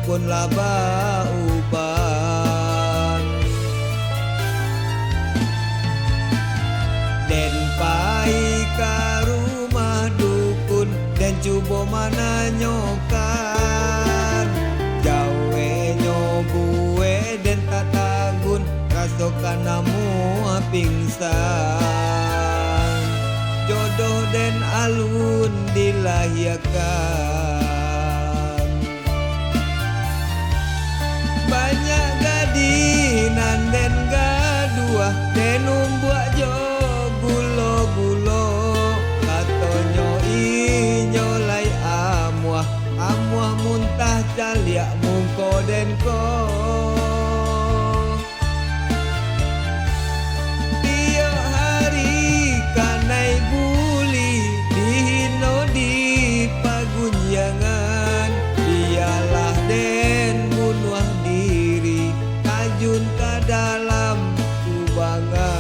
pun laba uban. Den pai ka rumah dukun dan cubo mana nyokan. Jawe nyobue den tatagun rasokan namu pingsan. Jodoh den alun dilahirkan. Banyak gadinan den gaduah den umbuak jo gulo-gulo. Katonyo inyo lai amuah, amuah muntah caliak mungko den ko. Tiap hari kanai buli dihino di pagunjangan. Biarlah den bunuh diri kajun ke dalam kubangan.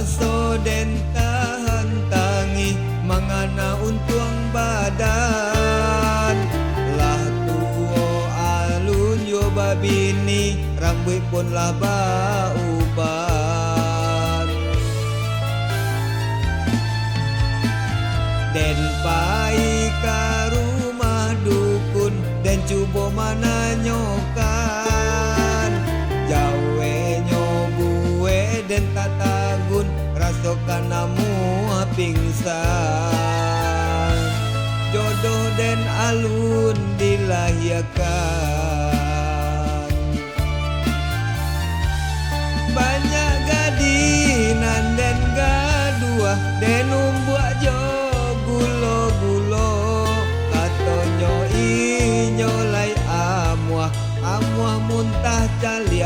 So den tahan tangi mangana untuang badan. Lah tuo alun yo babini rambut pun lah bauban. Den pai ka rumah dukun dan cubo mana nyokan. Jawe nyobue den tatagun rasokan namu pingsan. Jodoh den alun dilahirkan. Banyak gadinan den gaduah den umbuak jo gulo-gulo. Katonyo inyo lai amuah, amuah muntah caliak